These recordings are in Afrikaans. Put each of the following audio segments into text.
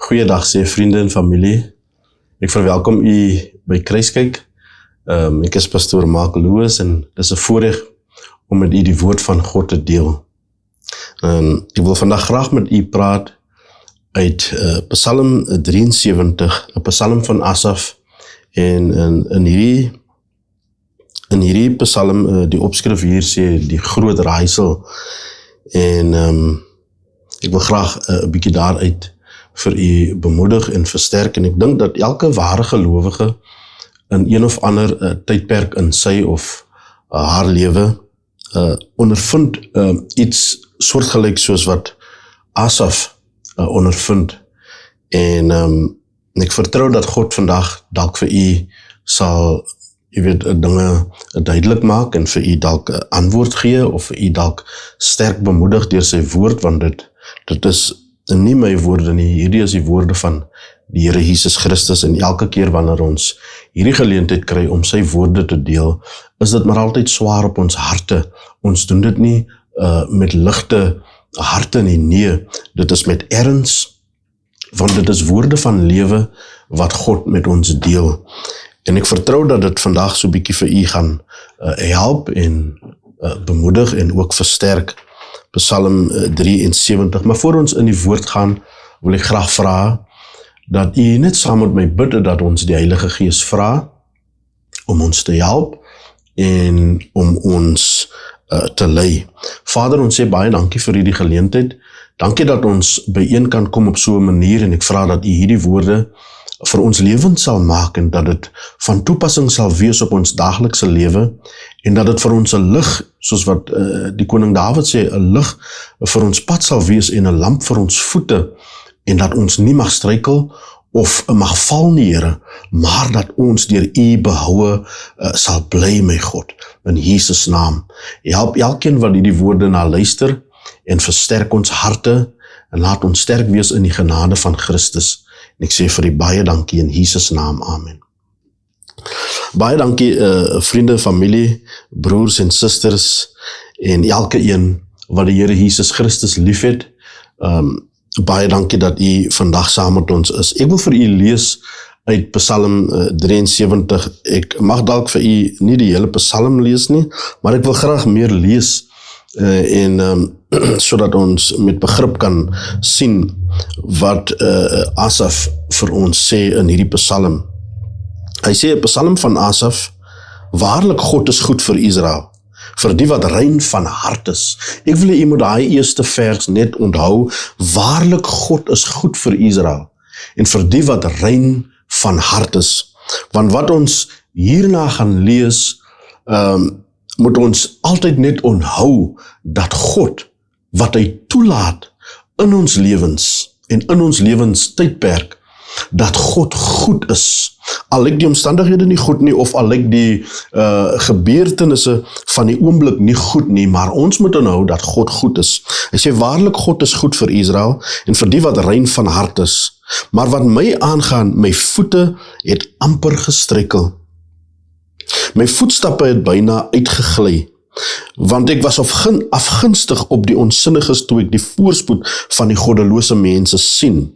Goeiedag sê vriende en familie. Ek verwelkom u by Kruiskyk. Ek is pastoor Mark Lewis en dis 'n voorreg om met u die woord van God te deel. Ek wil vandag graag met u praat uit Psalm 73, 'n Psalm van Asaf. En in hierdie Psalm, die opskrif hier sê die groot raaisel. En ek wil graag 'n bietjie daaruit vir u bemoedig en versterk, en ek dink dat elke ware gelowige in een of ander tydperk in sy of haar lewe ondervind iets soortgelyk soos wat Asaf ondervind. En ek vertrou dat God vandag dalk vir u sal, dinge duidelik maak en vir u dalk 'n antwoord gee of vir u dalk sterk bemoedig deur sy woord, want dit is nie my woorde nie, hierdie is die woorde van die Here Jesus Christus, en elke keer wanneer ons hierdie geleentheid kry om sy woorde te deel, is dit maar altyd swaar op ons harte. Ons doen dit nie met ligte harte nie, nee, dit is met erns, want dit is woorde van lewe wat God met ons deel. En ek vertrou dat dit vandag so bietjie vir u gaan help en bemoedig en ook versterk. Psalm 73. Maar voor ons in die woord gaan, wil ek graag vra dat u net saam met my bid dat ons die Heilige Gees vra om ons te help en om ons te lei. Vader, ons sê baie dankie vir hierdie geleentheid. Dankie dat ons byeen kan kom op so 'n manier, en ek vra dat u hierdie woorde vir ons lewend sal maak en dat dit van toepassing sal wees op ons daaglikse lewe, en dat dit vir ons 'n lig, soos wat die koning Dawid sê, 'n lig vir ons pad sal wees en 'n lamp vir ons voete, en dat ons nie mag struikel of mag val nie, Here, maar dat ons deur u behoue sal bly, my God, in Jesus naam. Help elkeen wat hierdie woorde na luister en versterk ons harte en laat ons sterk wees in die genade van Christus. En ek sê vir u baie dankie in Jesus naam, amen. Baie dankie vriende, familie, broers en susters en elke een wat die Here Jesus Christus liefhet. Baie dankie dat u vandag saam met ons is. Ek wil vir u lees uit Psalm 73. Ek mag dalk vir u nie die hele Psalm lees nie, maar ek wil graag meer lees sodat ons met begrip kan sien wat Asaf vir ons sê in hierdie Psalm. Hy sê 'n Psalm van Asaf: waarlik God is goed vir Israel, vir die wat rein van hart is. Ek wil u moet daai eerste vers net onthou, waarlik God is goed vir Israel, en vir die wat rein van hart is. Want wat ons hierna gaan lees, moet ons altyd net onthou dat God, wat hy toelaat in ons lewens en in ons lewenstydperk, dat God goed is. Al lyk die omstandighede nie goed nie, of al lyk die gebeurtenisse van die oomblik nie goed nie, maar ons moet onthou dat God goed is. Hy sê, waarlik God is goed vir Israel, en vir die wat rein van hart is. Maar wat my aangaan, my voete het amper gestruikel. My voetstappe het byna uitgegly, want ek was afgunstig op die onsinniges toe ek die voorspoed van die goddelose mense sien.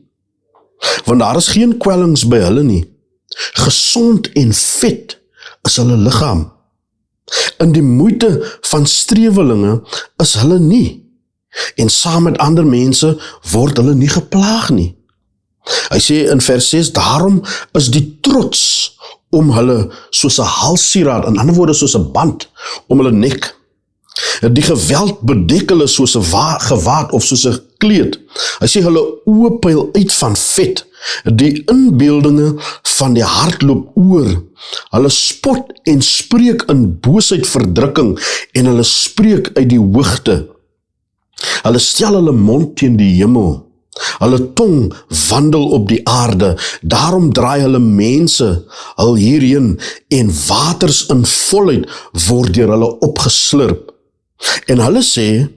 Want daar is geen kwellings by hulle nie. Gesond en vet is hulle liggaam. In die moeite van strewelinge is hulle nie, en saam met ander mense word hulle nie geplaag nie. Hy sê in vers 6, daarom is die trots om hulle soos 'n halssieraad, in ander woorde soos 'n band om hulle nek. Die geweld bedek hulle soos 'n gewaad of soos 'n kleed. Hy sê hulle oë pyl uit van vet. Die inbeeldinge van die hart loop oor. Hulle spot en spreek in boosheid verdrukking, en hulle spreek uit die hoogte. Hulle stel hulle mond teen die hemel. Hulle tong wandel op die aarde. Daarom draai hulle mense hul hierheen, en waters in volheid word deur hulle opgeslurp. En hulle sê,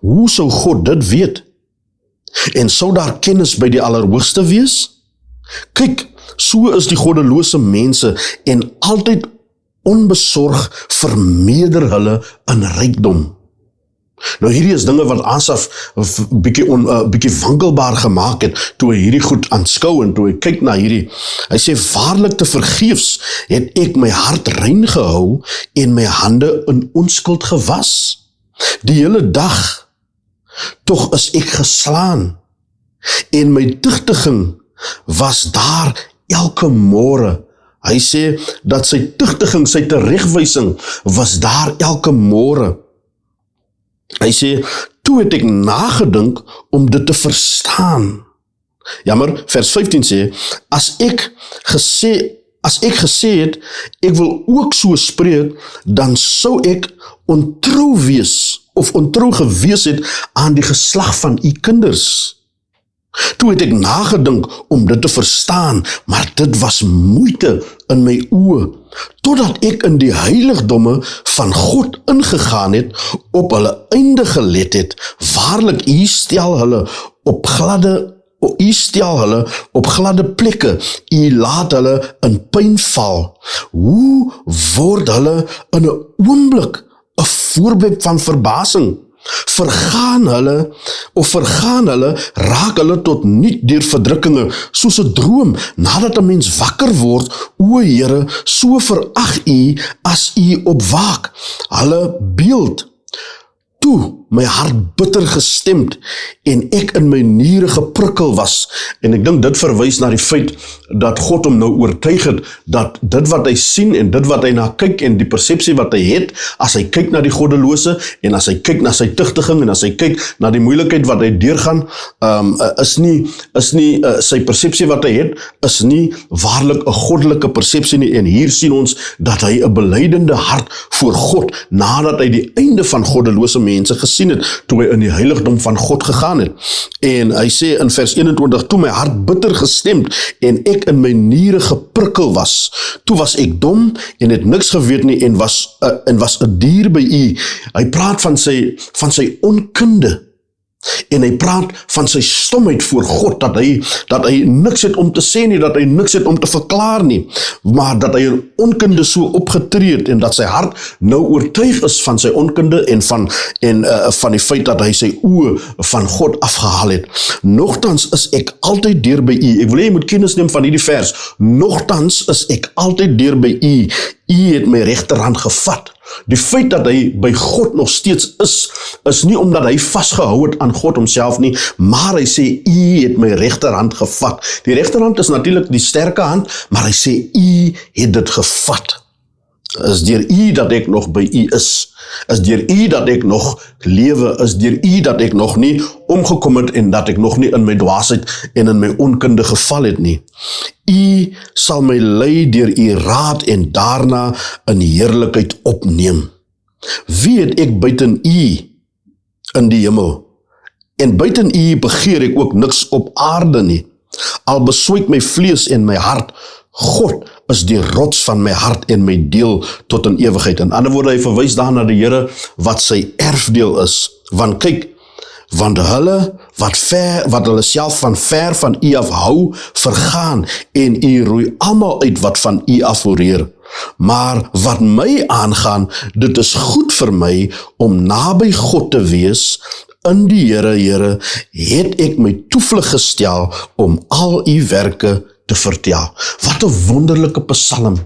hoe sou God dit weet? En sou daar kennis by die Allerhoogste wees? Kyk, so is die goddelose mense, en altyd onbesorg vermeerder hulle in rykdom. Nou hierdie is dinge wat Asaf bietjie wankelbaar gemaak het, toe hy hierdie goed aanskou en toe hy kyk na hierdie. Hy sê, waarlik te vergeefs het ek my hart rein gehou en my hande in onskuld gewas. Die hele dag, tog is ek geslaan en my tugtiging was daar elke môre. Hy sê dat sy tugtiging, sy teregwysing was daar elke môre. Hy sê, toe het ek nagedink om dit te verstaan. Jammer, vers 15 sê, as ek gesê het, ek wil ook so spreek, dan sou ek ontrou wees, of ontrou gewees het aan die geslag van u kinders. Toe het ek nagedink om dit te verstaan, maar dit was moeite in my oë, totdat ek in die heiligdomme van God ingegaan het, op hulle einde gelet het. Waarlik, u stel hulle op gladde plekke, u laat hulle in pyn val. Hoe word hulle in 'n oomblik 'n voorbeeld van verbasing? Vergaan hulle, raak hulle tot niet deur verdrukkinge, soos 'n droom, nadat 'n mens wakker word, o Here, so verag u as u opwaak. Hulle beeld, toe my hart bitter gestemd, en ek in my niere geprikkel was. En ek dink dit verwys na die feit, dat God hom nou oortuig het, dat dit wat hy sien, en dit wat hy na kyk, en die persepsie wat hy het, as hy kyk na die goddelose, en as hy kyk na sy tugtiging, en as hy kyk na die moeilikheid wat hy deurgaan, is nie sy persepsie wat hy het, is nie waarlik 'n goddelike persepsie nie, en hier sien ons, dat hy 'n beleidende hart voor God, nadat hy die einde van goddelose mense gesien het, toe hy in die heiligdom van God gegaan het. En hy sê in vers 21, toe my hart bitter gestemd, en ek in my niere geprikkel was, toe was ek dom, en het niks geweet nie, en was 'n dier by u. Hy praat van sy onkunde, en hy praat van sy stomheid voor God, dat hy niks het om te sê nie, dat hy niks het om te verklaar nie, maar dat hy in onkunde so opgetree het, en dat sy hart nou oortuig is van sy onkunde, en van die feit dat hy sy oë van God afgehaal het. Nogtans is ek altyd deur by u. Ek wil hê jy moet kennis neem van hierdie vers. Nogtans is ek altyd deur by u. U het my regterhand gevat. Die feit dat hy by God nog steeds is nie omdat hy vasgehou het aan God homself nie, maar hy sê, u het my regterhand gevat. Die regterhand is natuurlik die sterke hand, maar hy sê, u het dit gevat. Is deur u dat ek nog by u is deur u dat ek nog lewe, is deur u dat ek nog nie omgekom het, en dat ek nog nie in my dwaasheid en in my onkunde geval het nie. U sal my lei deur u raad, en daarna in heerlikheid opneem. Wie het ek buiten u in die hemel? En buiten u begeer ek ook niks op aarde nie. Al beswyk my vlees en my hart, God is die rots van my hart en my deel tot in ewigheid. In ander woorde, hy verwys daar na die Here wat sy erfdeel is. Want kyk, want hulle wat hulle self van ver van u af hou, vergaan, en u roei almal uit wat van u afhoreer. Maar wat my aangaan, dit is goed vir my om naby God te wees. In die Here het ek my toevlug gestel om al u werke te vertel. Wat 'n wonderlike psalm.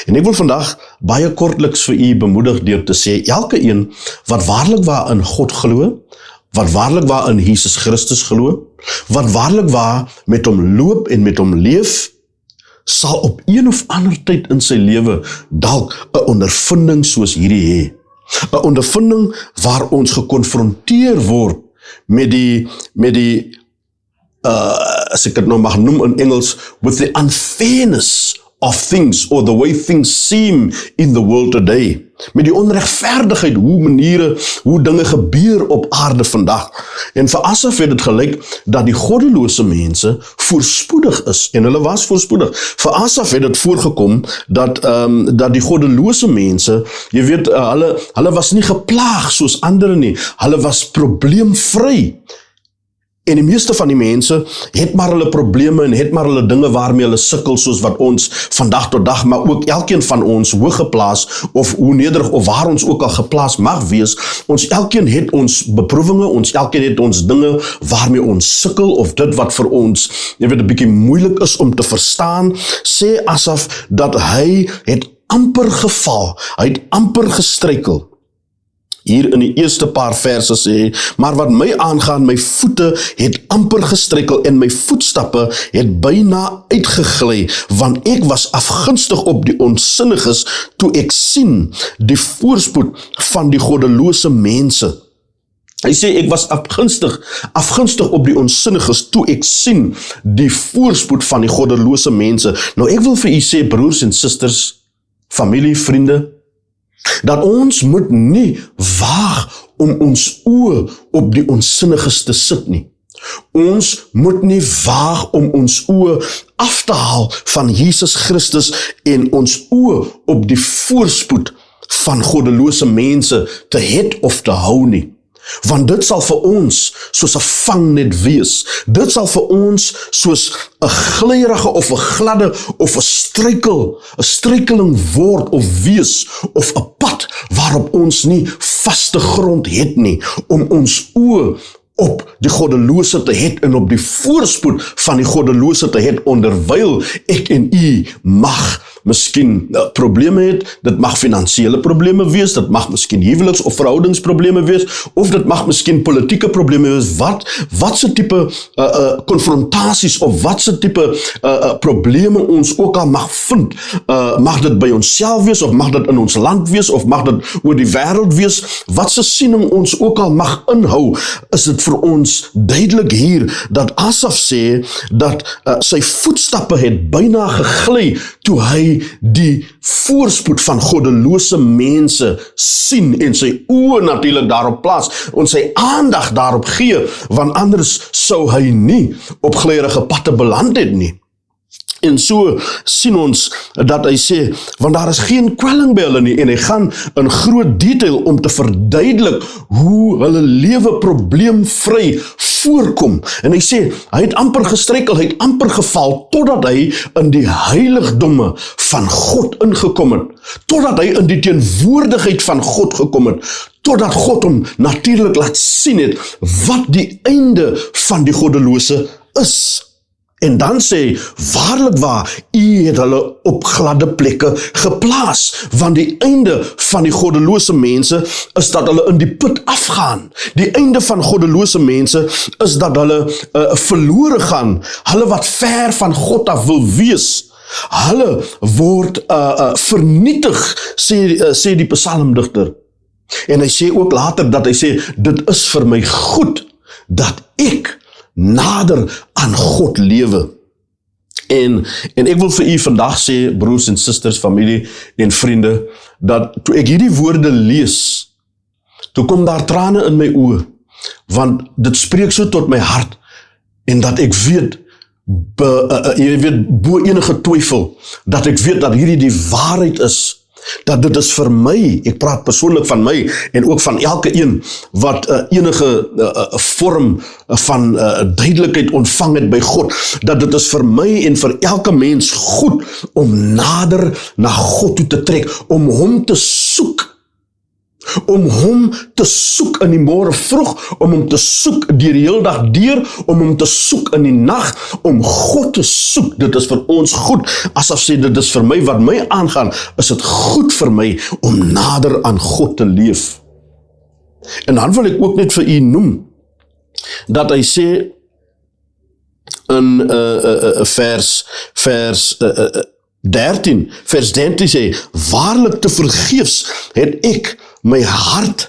En ek wil vandag baie kortliks vir u bemoedig deur te sê, elke een wat waarlik waar in God glo, wat waarlik waar in Jesus Christus glo, wat waarlik waar met hom loop en met hom leef, sal op een of ander tyd in sy lewe dalk 'n ondervinding soos hierdie hê. 'n Ondervinding waar ons gekonfronteer word met die as ek dit nou mag noem in Engels, with the unfairness of things, or the way things seem in the world today. Met die onregverdigheid, hoe dinge gebeur op aarde vandag. En vir Asaf het dit gelyk dat die goddelose mense voorspoedig is, en hulle was voorspoedig. Vir Asaf het dit voorgekom dat die goddelose mense, jy weet, hulle was nie geplaag soos ander nie, hulle was probleemvry. En die meeste van die mense het maar hulle probleme en het maar hulle dinge waarmee hulle sukkel, soos wat ons vandag tot dag, maar ook elkeen van ons hoog geplaas, of hoe nederig, of waar ons ook al geplaas mag wees, ons elkeen het ons beproewinge, ons elkeen het ons dinge waarmee ons sukkel, of dit wat vir ons, jy weet, 'n bietjie moeilik is om te verstaan. Sê Asaf dat hy het amper geval, hy het amper gestruikel. Hier in die eerste paar verse sê, maar wat my aangaan, my voete het amper gestruikel en my voetstappe het byna uitgegly, want ek was afgunstig op die onsinniges toe ek sien die voorspoed van die goddelose mense. Hy sê, ek was afgunstig op die onsinniges toe ek sien die voorspoed van die goddelose mense. Nou ek wil vir u sê, broers en susters, familie, vriende, dat ons moet nie waag om ons oë op die onsinniges te sit nie. Ons moet nie waag om ons oë af te haal van Jesus Christus en ons oë op die voorspoed van goddelose mense te het of te hou nie. Want dit sal vir ons soos 'n vangnet wees. Dit sal vir ons soos 'n glyerige of 'n gladde of 'n struikeling word of wees, of 'n pad waarop ons nie vaste grond het nie, om ons oë op die goddelose te het en op die voorspoed van die goddelose te het, onderwyl ek en u mag miskien probleme het, dit mag finansiële probleme wees, dit mag miskien huweliks- of verhoudingsprobleme wees, of dit mag miskien politieke probleme wees, wat se tipe konfrontasies, of wat se tipe probleme ons ook al mag vind, mag dit by onsself wees, of mag dit in ons land wees, of mag dit oor die wêreld wees, wat se siening ons ook al mag inhou, is dit vir ons duidelik hier, dat Asaf sê, dat sy voetstappe het byna gegly, toe hy die voorspoed van goddelose mense sien, en sy oë natuurlik daarop plaas, en sy aandag daarop gee, want anders sou hy nie op glyerige padde beland het nie. En so sien ons dat hy sê, want daar is geen kwelling by hulle nie, en hy gaan in groot detail om te verduidelik hoe hulle lewe probleemvry voorkom. En hy sê, hy het amper gestruikel, hy het amper geval, totdat hy in die heiligdomme van God ingekom het, totdat hy in die teenwoordigheid van God gekom het, totdat God hom natuurlik laat sien het, wat die einde van die goddelose is. En dan sê, waarlik waar, u het hulle op gladde plekke geplaas, want die einde van die goddelose mense is dat hulle in die put afgaan. Die einde van goddelose mense is dat hulle verlore gaan, hulle wat ver van God af wil wees. Hulle word vernietig, sê die psalmdigter. En hy sê ook later dat hy sê, dit is vir my goed, dat ek nader aan God lewe. En ek wil vir u vandag sê, broers en susters, familie en vriende, dat toe ek hierdie woorde lees, toe kom daar trane in my oë, want dit spreek so tot my hart, en dat ek weet, jy weet, bo enige twyfel, dat ek weet dat hierdie die waarheid is, dat dit is vir my, ek praat persoonlik van my, en ook van elke een, wat enige vorm van duidelikheid ontvang het by God, dat dit is vir my en vir elke mens goed, om nader na God toe te trek, om hom te soek, om hom te soek in die môre vroeg, om hom te soek deur die hele dag deur, om hom te soek in die nag, om God te soek. Dit is vir ons goed. Asaf sê, dit is vir my wat my aangaan, is dit goed vir my om nader aan God te leef. En dan wil ek ook net vir u noem, dat hy sê in vers 13 sê, waarlik te vergeefs het ek my hart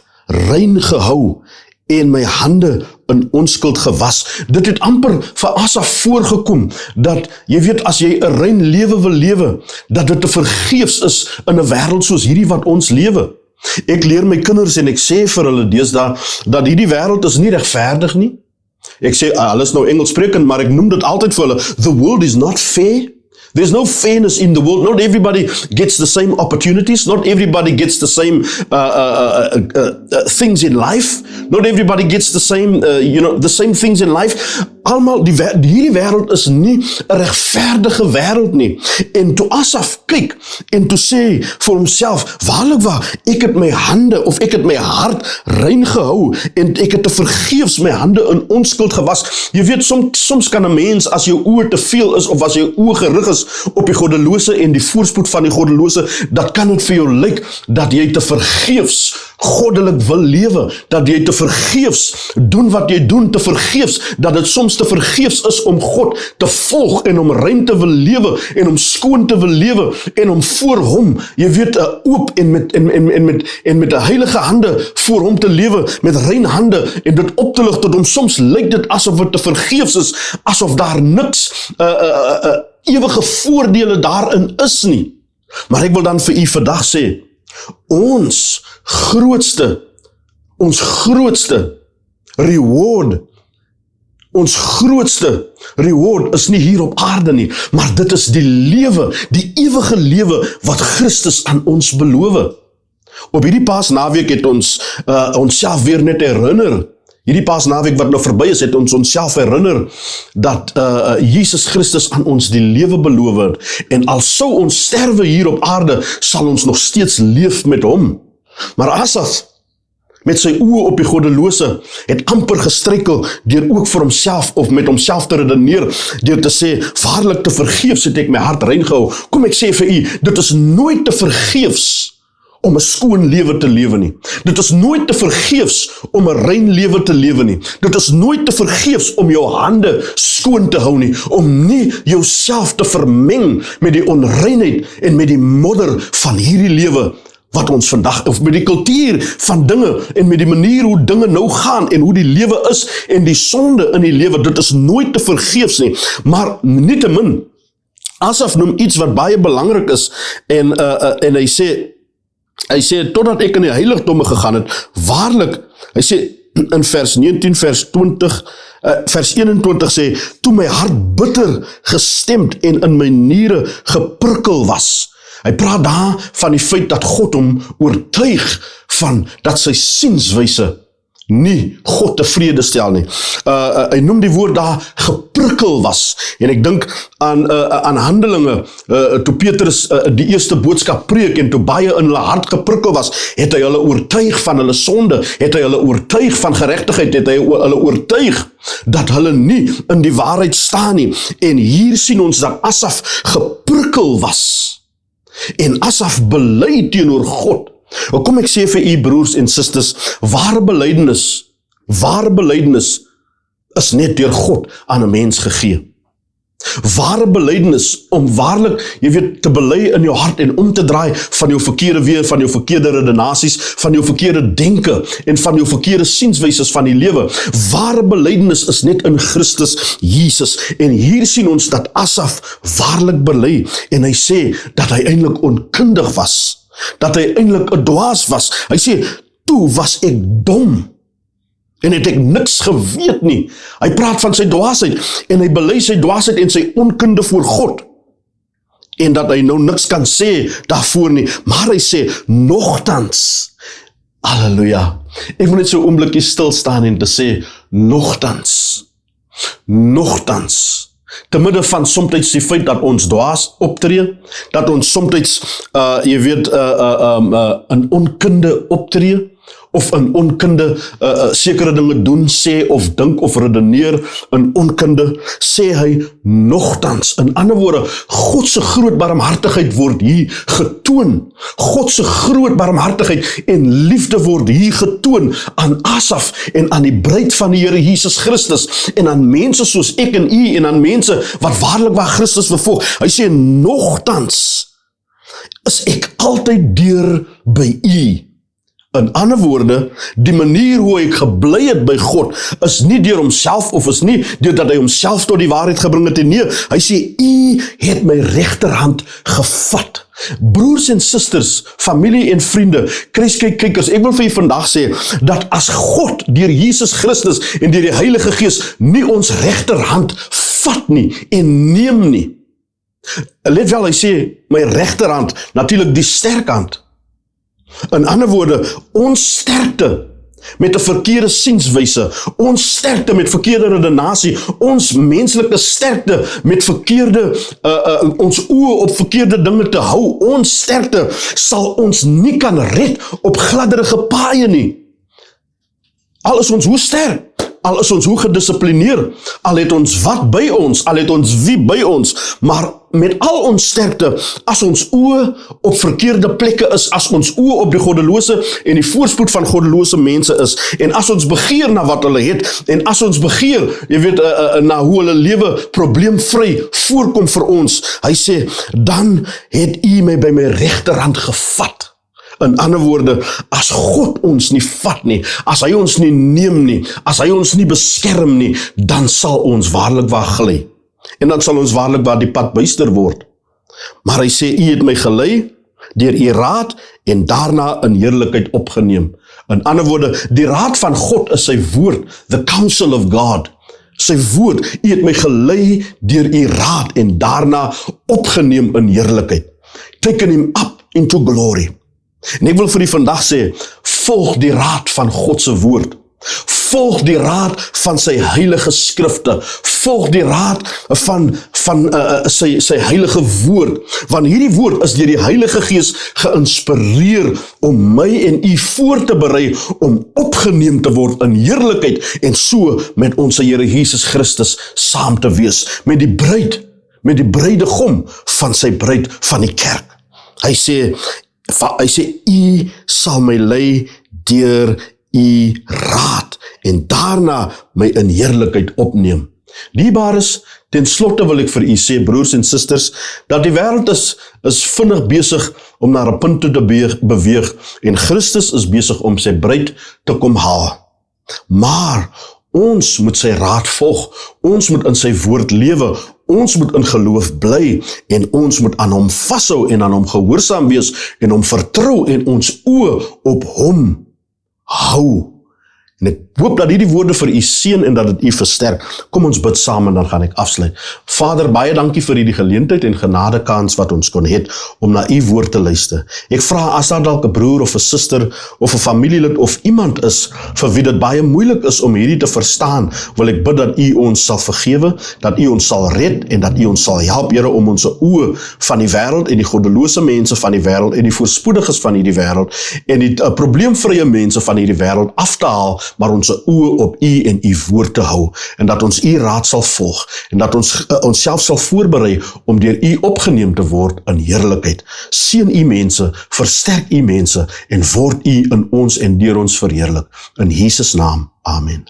rein gehou en my hande in onskuld gewas. Dit het amper vir Asaf voorgekom, dat jy weet, as jy 'n rein lewe wil lewe, dat dit te vergeefs is in 'n wêreld soos hierdie wat ons lewe. Ek leer my kinders en ek sê vir hulle deesdae, dat hierdie wêreld is nie regverdig nie. Ek sê, hulle is nou Engels sprekend, maar ek noem dit altyd vir hulle, the world is not fair. There's no fairness in the world. Not everybody gets the same opportunities. Not everybody gets the same things in life. Not everybody gets the same, the same things in life. Almal, hierdie wêreld is nie 'n regverdige wêreld nie. En toe Asaf kyk en toe sê vir homself, waarlik waar, ek het my hande of ek het my hart rein gehou en ek het te vergeefs my hande in onskuld gewas. Jy weet, soms kan 'n mens, as jou oë te veel is of as jou oë gerig is op die goddelose en die voorspoed van die goddelose, dat kan dit vir jou lyk dat jy te vergeefs goddelik wil lewe, dat jy te vergeefs doen wat jy doen, te vergeefs, dat dit soms te vergeefs is om God te volg en om rein te wil lewe en om skoon te wil lewe en om voor hom, jy weet, oop en met 'n heilige hande voor hom te lewe, met rein hande en dit op te lig tot hom. Soms lyk dit asof dit te vergeefs is, asof daar niks ewige voordele daarin is nie. Maar ek wil dan vir u vandag sê, ons grootste reward, ons grootste reward is nie hier op aarde nie, maar dit is die lewe, die ewige lewe wat Christus aan ons beloof. Op hierdie Paasnaweek het ons onsself weer net herinner. Hierdie Paasnaweek wat nou verby is, het ons onsself herinner dat Jesus Christus aan ons die lewe beloof het. En al sou ons sterwe hier op aarde, sal ons nog steeds leef met hom. Maar Asaf, met sy oë op die goddelose, het amper gestruikel deur ook vir homself of met homself te redeneer, deur te sê, waarlik te vergeefs het ek my hart rein gehou. Kom ek sê vir u, dit is nooit te vergeefs om 'n skoon lewe te lewe nie. Dit is nooit te vergeefs om 'n rein lewe te lewe nie. Dit is nooit te vergeefs om jou hande skoon te hou nie, om nie jouself te vermeng met die onreinheid en met die modder van hierdie lewe wat ons vandag, of met die kultuur van dinge en met die manier hoe dinge nou gaan en hoe die lewe is en die sonde in die lewe, dit is nooit te vergeefs nie. Maar nietemin, Asaf noem iets wat baie belangrik is en hy sê, totdat ek in die heiligdomme gegaan het, waarlik, hy sê in vers 19, vers 21 sê, toe my hart bitter gestemd en in my niere geprikkel was. Hy praat daar van die feit dat God hom oortuig van dat sy sienswyse nie God tevrede stel nie. Hy noem die woord daar geprikkel was. En ek dink aan Handelinge, toe Petrus die eerste boodskap preek en toe baie in hulle hart geprikkel was, het hy hulle oortuig van hulle sonde, het hy hulle oortuig van geregtigheid, het hy hulle oortuig dat hulle nie in die waarheid staan nie. En hier sien ons dat Asaf geprikkel was. En Asaf bely teenoor God. Kom ek sê vir u broers en susters, ware belydenis is net deur God aan 'n mens gegee. Ware belydenis, om waarlik, jy weet, te bely in jou hart en om te draai van jou verkeerde weer, van jou verkeerde redenasies, van jou verkeerde denke en van jou verkeerde sienswyses van die lewe. Ware belydenis is net in Christus Jesus. En hier sien ons dat Asaf waarlik bely en hy sê dat hy eintlik onkundig was. Dat hy eintlik 'n dwaas was. Hy sê, toe was ek dom en het ek niks geweet nie. Hy praat van sy dwaasheid en hy bely sy dwaasheid en sy onkunde voor God. En dat hy nou niks kan sê daarvoor nie. Maar hy sê, nogtans, halleluja, ek moet net so 'n oombliekie stil staan en te sê, nogtans, te midde van soms die feit dat ons dwaas optree, dat ons soms, jy weet, in onkunde optree, of in onkunde sekere dinge doen, sê of dink of redeneer in onkunde, sê hy nogtans. In ander woorde, God se groot barmhartigheid word hier getoon. God se groot barmhartigheid en liefde word hier getoon aan Asaf en aan die bruid van die Here Jesus Christus en aan mense soos ek en u en aan mense wat waarlik waar Christus vervolg. Hy sê nogtans is ek altyd deur by u. In ander woorde, die manier hoe ek gebly het by God, is nie deur homself of is nie deurdat hy homself tot die waarheid gebring het. Nee, hy sê, u het my regterhand gevat. Broers en susters, familie en vriende, kykers, ek wil vir julle vandag sê, dat as God deur Jesus Christus en deur die Heilige Gees nie ons regterhand vat nie en neem nie, Let wel, hy sê, my regterhand, natuurlik die sterkhand. In ander woorde, ons sterkte met 'n verkeerde sienswyse, ons sterkte met verkeerde redenasie, ons menslike sterkte met verkeerde, ons oë op verkeerde dinge te hou, ons sterkte sal ons nie kan red op gladderige paaie nie. Al is ons hoe sterk, al is ons hoe gedissiplineer, al het ons wat by ons, al het ons wie by ons, maar met al ons sterkte, as ons oë op verkeerde plekke is, as ons oë op die goddelose en die voorspoed van goddelose mense is, en as ons begeer na wat hulle het, en as ons begeer, jy weet, na hoe hulle lewe probleemvry voorkom vir ons, hy sê, dan het u my by my regterhand gevat. In ander woorde, as God ons nie vat nie, as hy ons nie neem nie, as hy ons nie beskerm nie, dan sal ons waarlik waar glij. En dan sal ons waarlik waar die pad buister word. Maar hy sê, u het my gelei deur u raad en daarna in heerlikheid opgeneem. In ander woorde, die raad van God is sy woord, the counsel of God. Sy woord, u het my gelei deur u raad en daarna opgeneem in heerlikheid. Taken him up into glory. En ek wil vir u vandag sê, volg die raad van God se woord. Volg die raad van sy heilige skrifte. Volg die raad van sy heilige woord. Want hierdie woord is deur die Heilige Gees geïnspireer om my en u voor te berei om opgeneem te word in heerlikheid en so met ons Here Jesus Christus saam te wees. Met die bruidegom van sy bruid van die kerk. Hy sê, u sal my lei deur u raad en daarna my in heerlikheid opneem. Dierbares, ten slotte wil ek vir u sê, broers en susters, dat die wêreld is vinnig besig om na 'n punt toe te beweeg en Christus is besig om sy bruid te kom haal. Maar ons moet sy raad volg, ons moet in sy woord lewe, ons moet in geloof bly en ons moet aan hom vashou en aan hom gehoorsaam wees en hom vertrou en ons oë op hom hou. En ek hoop dat hierdie woorde vir u seën en dat dit u versterk. Kom ons bid saam en dan gaan ek afsluit. Vader, baie dankie vir hierdie geleentheid en genadekans wat ons kon het om na u woord te luister. Ek vra as daar dalk 'n broer of 'n suster of 'n familielid of iemand is vir wie dit baie moeilik is om hierdie te verstaan, wil ek bid dat u ons sal vergewe, dat u ons sal red en dat u ons sal help, Here, om ons oë van die wêreld en die goddelose mense van die wêreld en die voorspoediges van hierdie wêreld en die probleemvrye mense van hierdie wêreld af te haal, maar ons oë op u en u woord te hou, en dat ons u raad sal volg, en dat ons onsself sal voorberei om deur u opgeneem te word in heerlikheid. Seën u mense, versterk u mense, en word u in ons en deur ons verheerlik. In Jesus naam, amen.